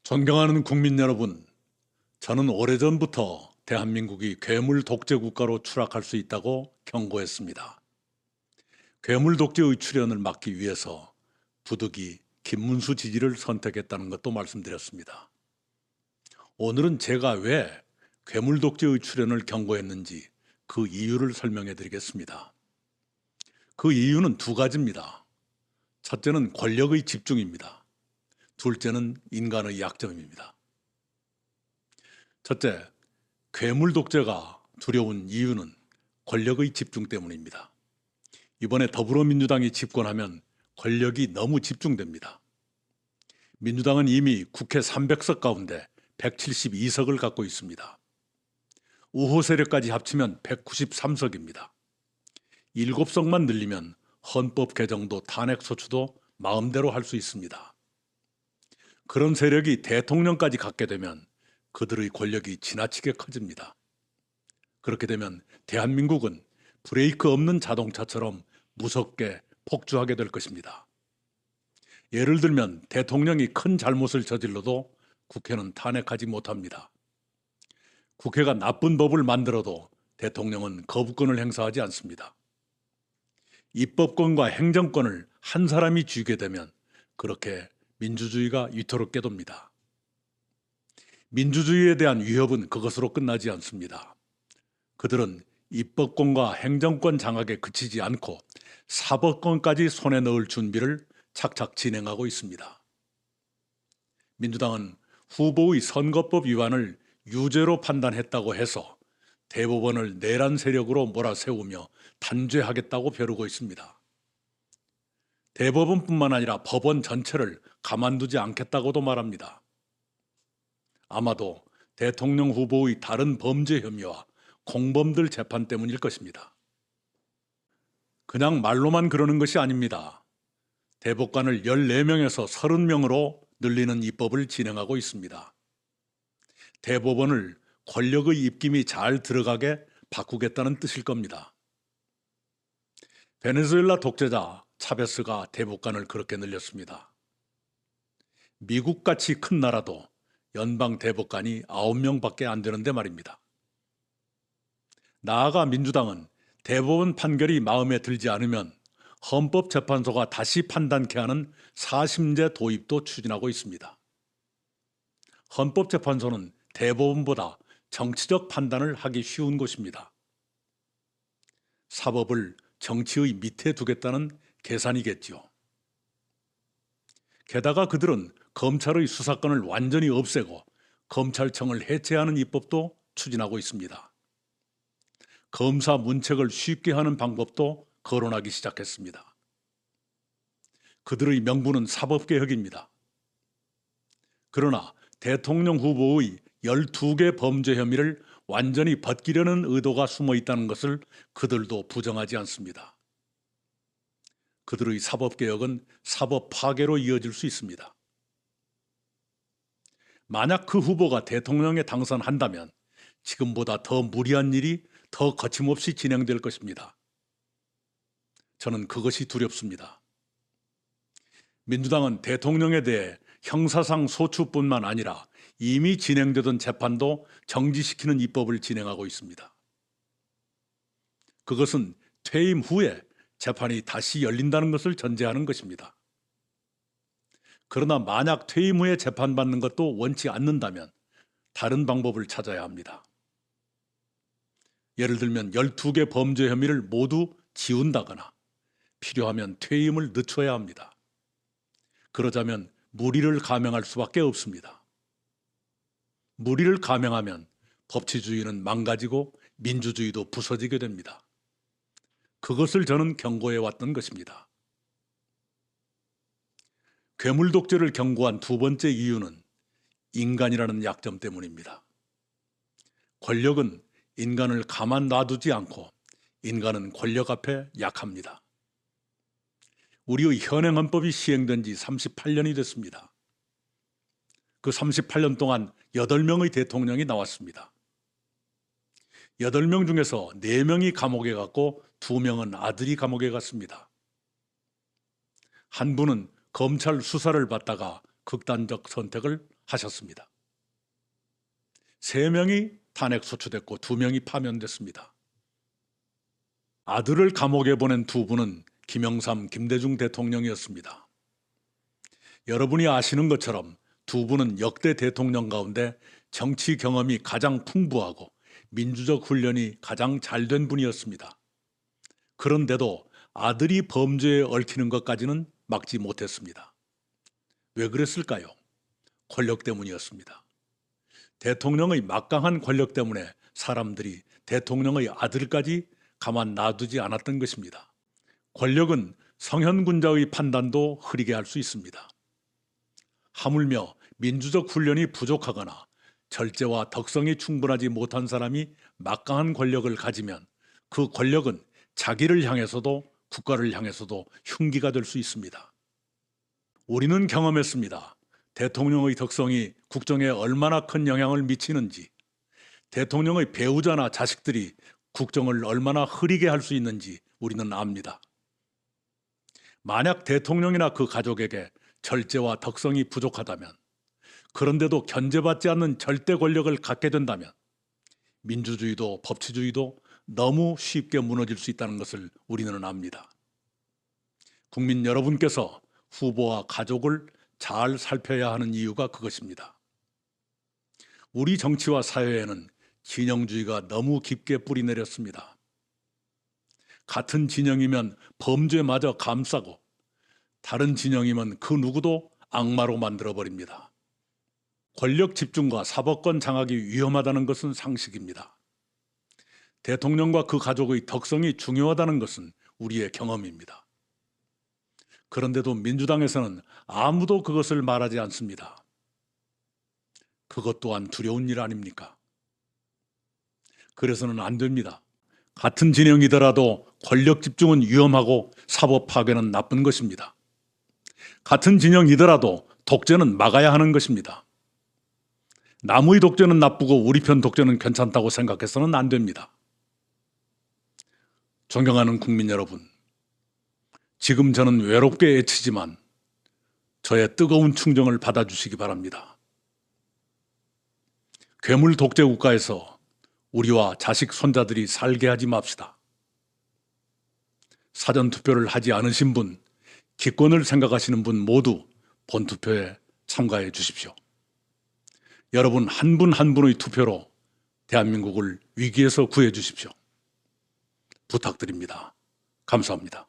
존경하는 국민 여러분, 저는 오래전부터 대한민국이 괴물 독재 국가로 추락할 수 있다고 경고했습니다. 괴물 독재의 출현을 막기 위해서 부득이 김문수 지지를 선택했다는 것도 말씀드렸습니다. 오늘은 제가 왜 괴물 독재의 출현을 경고했는지 그 이유를 설명해 드리겠습니다. 그 이유는 두 가지입니다. 첫째는 권력의 집중입니다. 둘째는 인간의 약점입니다. 첫째, 괴물 독재가 두려운 이유는 권력의 집중 때문입니다. 이번에 더불어민주당이 집권하면 권력이 너무 집중됩니다. 민주당은 이미 국회 300석 가운데 172석을 갖고 있습니다. 우호 세력까지 합치면 193석입니다. 7석만 늘리면 헌법 개정도 탄핵 소추도 마음대로 할 수 있습니다. 그런 세력이 대통령까지 갖게 되면 그들의 권력이 지나치게 커집니다. 그렇게 되면 대한민국은 브레이크 없는 자동차처럼 무섭게 폭주하게 될 것입니다. 예를 들면 대통령이 큰 잘못을 저질러도 국회는 탄핵하지 못합니다. 국회가 나쁜 법을 만들어도 대통령은 거부권을 행사하지 않습니다. 입법권과 행정권을 한 사람이 쥐게 되면 그렇게 민주주의가 위태롭게 됩니다. 민주주의에 대한 위협은 그것으로 끝나지 않습니다. 그들은 입법권과 행정권 장악에 그치지 않고 사법권까지 손에 넣을 준비를 착착 진행하고 있습니다. 민주당은 후보의 선거법 위반을 유죄로 판단했다고 해서 대법원을 내란 세력으로 몰아세우며 단죄하겠다고 벼르고 있습니다. 대법원뿐만 아니라 법원 전체를 가만두지 않겠다고도 말합니다. 아마도 대통령 후보의 다른 범죄 혐의와 공범들 재판 때문일 것입니다. 그냥 말로만 그러는 것이 아닙니다. 대법관을 14명에서 30명으로 늘리는 입법을 진행하고 있습니다. 대법원을 권력의 입김이 잘 들어가게 바꾸겠다는 뜻일 겁니다. 베네수엘라 독재자 차베스가 대법관을 그렇게 늘렸습니다. 미국같이 큰 나라도 연방 대법관이 9명밖에 안 되는데 말입니다. 나아가 민주당은 대법원 판결이 마음에 들지 않으면 헌법재판소가 다시 판단케 하는 사심제 도입도 추진하고 있습니다. 헌법재판소는 대법원보다 정치적 판단을 하기 쉬운 곳입니다. 사법을 정치의 밑에 두겠다는 계산이겠지요. 게다가 그들은 검찰의 수사권을 완전히 없애고 검찰청을 해체하는 입법도 추진하고 있습니다. 검사 문책을 쉽게 하는 방법도 거론하기 시작했습니다. 그들의 명분은 사법개혁입니다. 그러나 대통령 후보의 12개 범죄 혐의를 완전히 벗기려는 의도가 숨어 있다는 것을 그들도 부정하지 않습니다. 그들의 사법개혁은 사법 파괴로 이어질 수 있습니다. 만약 그 후보가 대통령에 당선한다면 지금보다 더 무리한 일이 더 거침없이 진행될 것입니다. 저는 그것이 두렵습니다. 민주당은 대통령에 대해 형사상 소추뿐만 아니라 이미 진행되던 재판도 정지시키는 입법을 진행하고 있습니다. 그것은 퇴임 후에 재판이 다시 열린다는 것을 전제하는 것입니다. 그러나 만약 퇴임 후에 재판받는 것도 원치 않는다면 다른 방법을 찾아야 합니다. 예를 들면 12개 범죄 혐의를 모두 지운다거나 필요하면 퇴임을 늦춰야 합니다. 그러자면 무리를 감행할 수밖에 없습니다. 무리를 감행하면 법치주의는 망가지고 민주주의도 부서지게 됩니다. 그것을 저는 경고해 왔던 것입니다. 괴물 독재를 경고한 두 번째 이유는 인간이라는 약점 때문입니다. 권력은 인간을 가만 놔두지 않고 인간은 권력 앞에 약합니다. 우리의 현행 헌법이 시행된 지 38년이 됐습니다. 그 38년 동안 8명의 대통령이 나왔습니다. 8명 중에서 4명이 감옥에 갔고 2명은 아들이 감옥에 갔습니다. 한 분은 검찰 수사를 받다가 극단적 선택을 하셨습니다. 3명이 탄핵 소추됐고 2명이 파면됐습니다. 아들을 감옥에 보낸 2분은 김영삼, 김대중 대통령이었습니다. 여러분이 아시는 것처럼 2분은 역대 대통령 가운데 정치 경험이 가장 풍부하고 민주적 훈련이 가장 잘된 분이었습니다. 그런데도 아들이 범죄에 얽히는 것까지는 막지 못했습니다. 왜 그랬을까요? 권력 때문이었습니다. 대통령의 막강한 권력 때문에 사람들이 대통령의 아들까지 가만 놔두지 않았던 것입니다. 권력은 성현군자의 판단도 흐리게 할 수 있습니다. 하물며 민주적 훈련이 부족하거나 절제와 덕성이 충분하지 못한 사람이 막강한 권력을 가지면 그 권력은 자기를 향해서도 국가를 향해서도 흉기가 될 수 있습니다. 우리는 경험했습니다. 대통령의 덕성이 국정에 얼마나 큰 영향을 미치는지, 대통령의 배우자나 자식들이 국정을 얼마나 흐리게 할 수 있는지 우리는 압니다. 만약 대통령이나 그 가족에게 절제와 덕성이 부족하다면, 그런데도 견제받지 않는 절대 권력을 갖게 된다면 민주주의도 법치주의도 너무 쉽게 무너질 수 있다는 것을 우리는 압니다. 국민 여러분께서 후보와 가족을 잘 살펴야 하는 이유가 그것입니다. 우리 정치와 사회에는 진영주의가 너무 깊게 뿌리내렸습니다. 같은 진영이면 범죄마저 감싸고 다른 진영이면 그 누구도 악마로 만들어버립니다. 권력 집중과 사법권 장악이 위험하다는 것은 상식입니다. 대통령과 그 가족의 덕성이 중요하다는 것은 우리의 경험입니다. 그런데도 민주당에서는 아무도 그것을 말하지 않습니다. 그것 또한 두려운 일 아닙니까? 그래서는 안 됩니다. 같은 진영이더라도 권력 집중은 위험하고 사법 파괴는 나쁜 것입니다. 같은 진영이더라도 독재는 막아야 하는 것입니다. 남의 독재는 나쁘고 우리 편 독재는 괜찮다고 생각해서는 안 됩니다. 존경하는 국민 여러분, 지금 저는 외롭게 애치지만 저의 뜨거운 충정을 받아주시기 바랍니다. 괴물 독재 국가에서 우리와 자식 손자들이 살게 하지 맙시다. 사전투표를 하지 않으신 분, 기권을 생각하시는 분 모두 본투표에 참가해 주십시오. 여러분 한 분 한 분의 투표로 대한민국을 위기에서 구해 주십시오. 부탁드립니다. 감사합니다.